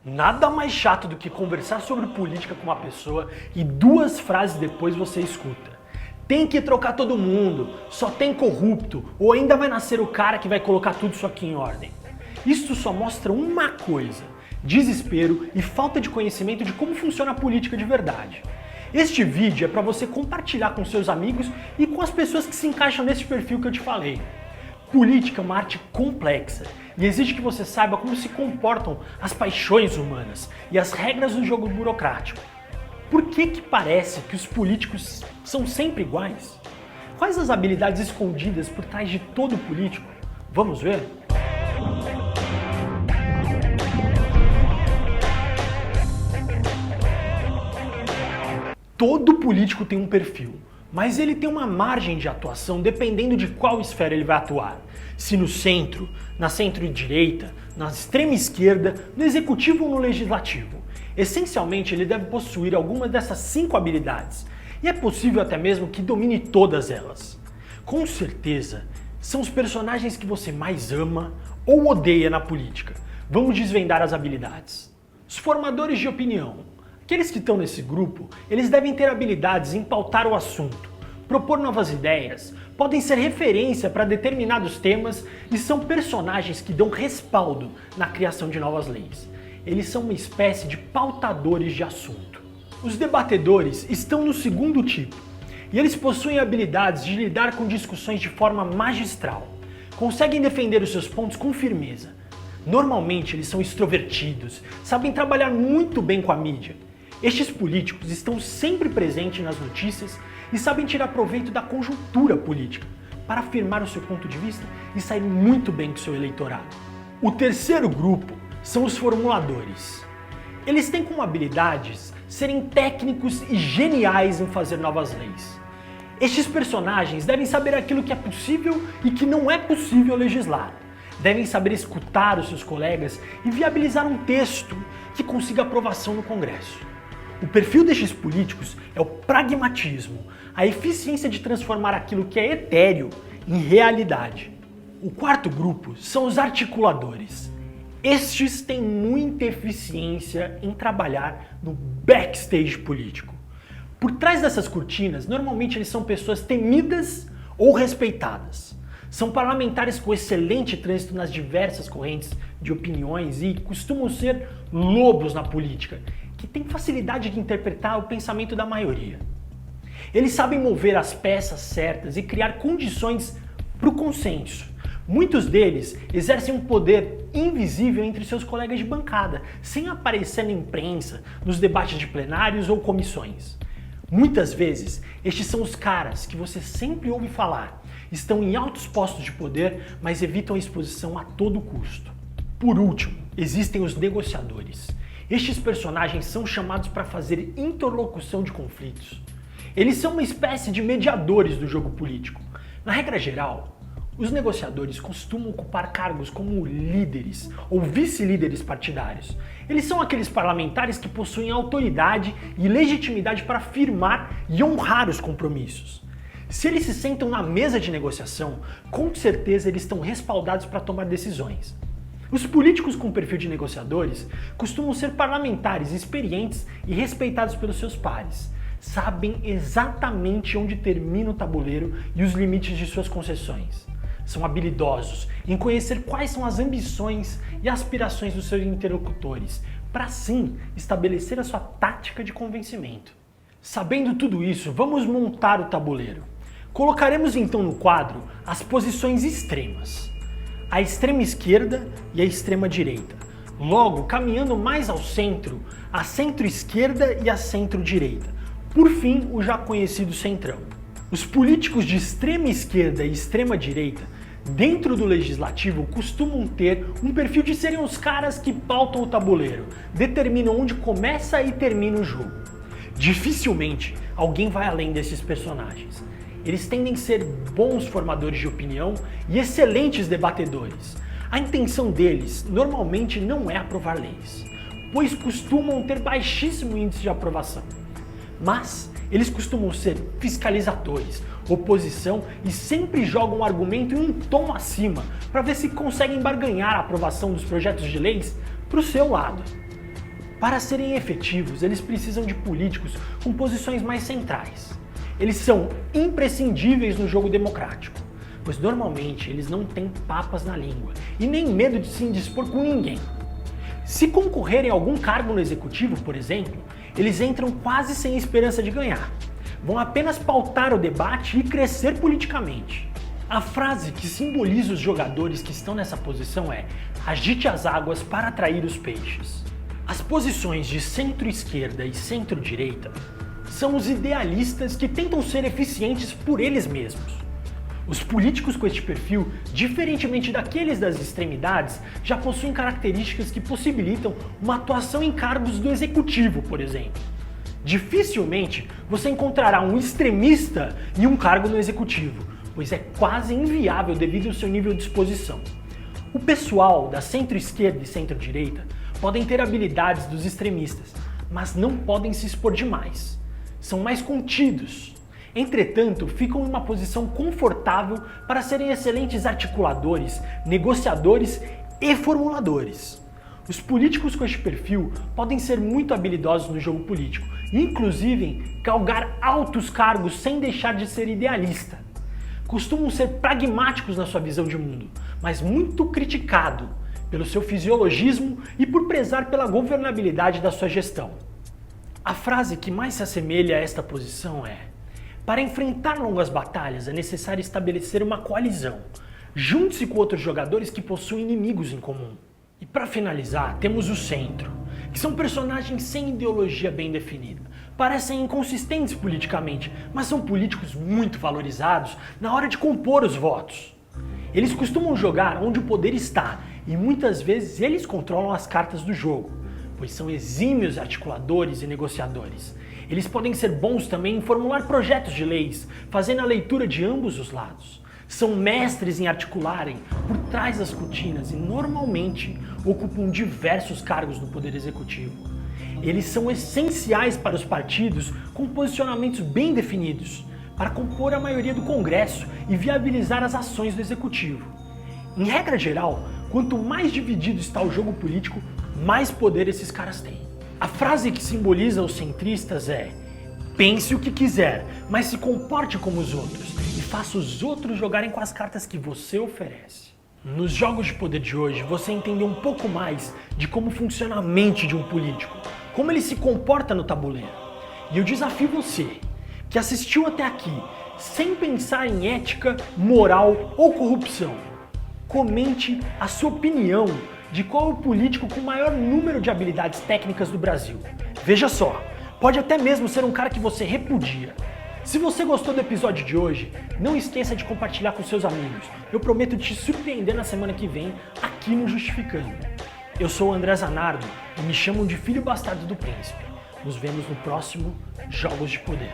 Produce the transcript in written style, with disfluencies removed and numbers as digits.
Nada mais chato do que conversar sobre política com uma pessoa e 2 frases depois você escuta: tem que trocar todo mundo, só tem corrupto, ou ainda vai nascer o cara que vai colocar tudo isso aqui em ordem. Isso só mostra uma coisa: desespero e falta de conhecimento de como funciona a política de verdade. Este vídeo é para você compartilhar com seus amigos e com as pessoas que se encaixam nesse perfil que eu te falei. Política é uma arte complexa e exige que você saiba como se comportam as paixões humanas e as regras do jogo burocrático. Por que parece que os políticos são sempre iguais? Quais as habilidades escondidas por trás de todo político? Vamos ver? Todo político tem um perfil, mas ele tem uma margem de atuação dependendo de qual esfera ele vai atuar. Se no centro, na centro-direita, na extrema esquerda, no executivo ou no legislativo. Essencialmente, ele deve possuir alguma dessas 5 habilidades, e é possível até mesmo que domine todas elas. Com certeza, são os personagens que você mais ama ou odeia na política. Vamos desvendar as habilidades. Os formadores de opinião. Aqueles que estão nesse grupo, eles devem ter habilidades em pautar o assunto, propor novas ideias, podem ser referência para determinados temas e são personagens que dão respaldo na criação de novas leis. Eles são uma espécie de pautadores de assunto. Os debatedores estão no segundo tipo, e eles possuem habilidades de lidar com discussões de forma magistral. Conseguem defender os seus pontos com firmeza. Normalmente eles são extrovertidos, sabem trabalhar muito bem com a mídia. Estes políticos estão sempre presentes nas notícias e sabem tirar proveito da conjuntura política para afirmar o seu ponto de vista e sair muito bem com seu eleitorado. O terceiro grupo são os formuladores. Eles têm como habilidades serem técnicos e geniais em fazer novas leis. Estes personagens devem saber aquilo que é possível e que não é possível legislar. Devem saber escutar os seus colegas e viabilizar um texto que consiga aprovação no Congresso. O perfil destes políticos é o pragmatismo, a eficiência de transformar aquilo que é etéreo em realidade. O quarto grupo são os articuladores. Estes têm muita eficiência em trabalhar no backstage político. Por trás dessas cortinas, normalmente eles são pessoas temidas ou respeitadas. São parlamentares com excelente trânsito nas diversas correntes de opiniões e costumam ser lobos na política, que têm facilidade de interpretar o pensamento da maioria. Eles sabem mover as peças certas e criar condições para o consenso. Muitos deles exercem um poder invisível entre seus colegas de bancada, sem aparecer na imprensa, nos debates de plenários ou comissões. Muitas vezes, estes são os caras que você sempre ouve falar. Estão em altos postos de poder, mas evitam a exposição a todo custo. Por último, existem os negociadores. Estes personagens são chamados para fazer interlocução de conflitos. Eles são uma espécie de mediadores do jogo político. Na regra geral, os negociadores costumam ocupar cargos como líderes ou vice-líderes partidários. Eles são aqueles parlamentares que possuem autoridade e legitimidade para firmar e honrar os compromissos. Se eles se sentam na mesa de negociação, com certeza eles estão respaldados para tomar decisões. Os políticos com perfil de negociadores costumam ser parlamentares experientes e respeitados pelos seus pares. Sabem exatamente onde termina o tabuleiro e os limites de suas concessões. São habilidosos em conhecer quais são as ambições e aspirações dos seus interlocutores, para assim estabelecer a sua tática de convencimento. Sabendo tudo isso, vamos montar o tabuleiro. Colocaremos então no quadro as posições extremas, a extrema esquerda e a extrema direita. Logo, caminhando mais ao centro, a centro-esquerda e a centro-direita. Por fim, o já conhecido centrão. Os políticos de extrema esquerda e extrema direita, dentro do legislativo, costumam ter um perfil de serem os caras que pautam o tabuleiro, determinam onde começa e termina o jogo. Dificilmente alguém vai além desses personagens. Eles tendem a ser bons formadores de opinião e excelentes debatedores. A intenção deles normalmente não é aprovar leis, pois costumam ter baixíssimo índice de aprovação. Mas eles costumam ser fiscalizadores, oposição e sempre jogam o argumento em um tom acima para ver se conseguem barganhar a aprovação dos projetos de leis para o seu lado. Para serem efetivos, eles precisam de políticos com posições mais centrais. Eles são imprescindíveis no jogo democrático, pois normalmente eles não têm papas na língua e nem medo de se indispor com ninguém. Se concorrerem a algum cargo no executivo, por exemplo, eles entram quase sem esperança de ganhar. Vão apenas pautar o debate e crescer politicamente. A frase que simboliza os jogadores que estão nessa posição é: agite as águas para atrair os peixes. As posições de centro-esquerda e centro-direita são os idealistas que tentam ser eficientes por eles mesmos. Os políticos com este perfil, diferentemente daqueles das extremidades, já possuem características que possibilitam uma atuação em cargos do executivo, por exemplo. Dificilmente você encontrará um extremista em um cargo no executivo, pois é quase inviável devido ao seu nível de exposição. O pessoal da centro-esquerda e centro-direita podem ter habilidades dos extremistas, mas não podem se expor demais. São mais contidos. Entretanto, ficam em uma posição confortável para serem excelentes articuladores, negociadores e formuladores. Os políticos com este perfil podem ser muito habilidosos no jogo político, inclusive galgar altos cargos sem deixar de ser idealista. Costumam ser pragmáticos na sua visão de mundo, mas muito criticado pelo seu fisiologismo e por prezar pela governabilidade da sua gestão. A frase que mais se assemelha a esta posição é: para enfrentar longas batalhas é necessário estabelecer uma coalizão. Junte-se com outros jogadores que possuem inimigos em comum. E para finalizar, temos o centro, que são personagens sem ideologia bem definida. Parecem inconsistentes politicamente, mas são políticos muito valorizados na hora de compor os votos. Eles costumam jogar onde o poder está e muitas vezes eles controlam as cartas do jogo, pois são exímios articuladores e negociadores. Eles podem ser bons também em formular projetos de leis, fazendo a leitura de ambos os lados. São mestres em articularem por trás das cortinas e normalmente ocupam diversos cargos no poder executivo. Eles são essenciais para os partidos com posicionamentos bem definidos, para compor a maioria do Congresso e viabilizar as ações do executivo. Em regra geral, quanto mais dividido está o jogo político, mais poder esses caras têm. A frase que simboliza os centristas é: pense o que quiser, mas se comporte como os outros e faça os outros jogarem com as cartas que você oferece. Nos jogos de poder de hoje, você entendeu um pouco mais de como funciona a mente de um político, como ele se comporta no tabuleiro. E eu desafio você, que assistiu até aqui, sem pensar em ética, moral ou corrupção. Comente a sua opinião de qual é o político com o maior número de habilidades técnicas do Brasil. Veja só, pode até mesmo ser um cara que você repudia. Se você gostou do episódio de hoje, não esqueça de compartilhar com seus amigos. Eu prometo te surpreender na semana que vem aqui no Justificando. Eu sou o André Zanardo e me chamam de Filho Bastardo do Príncipe. Nos vemos no próximo Jogos de Poder.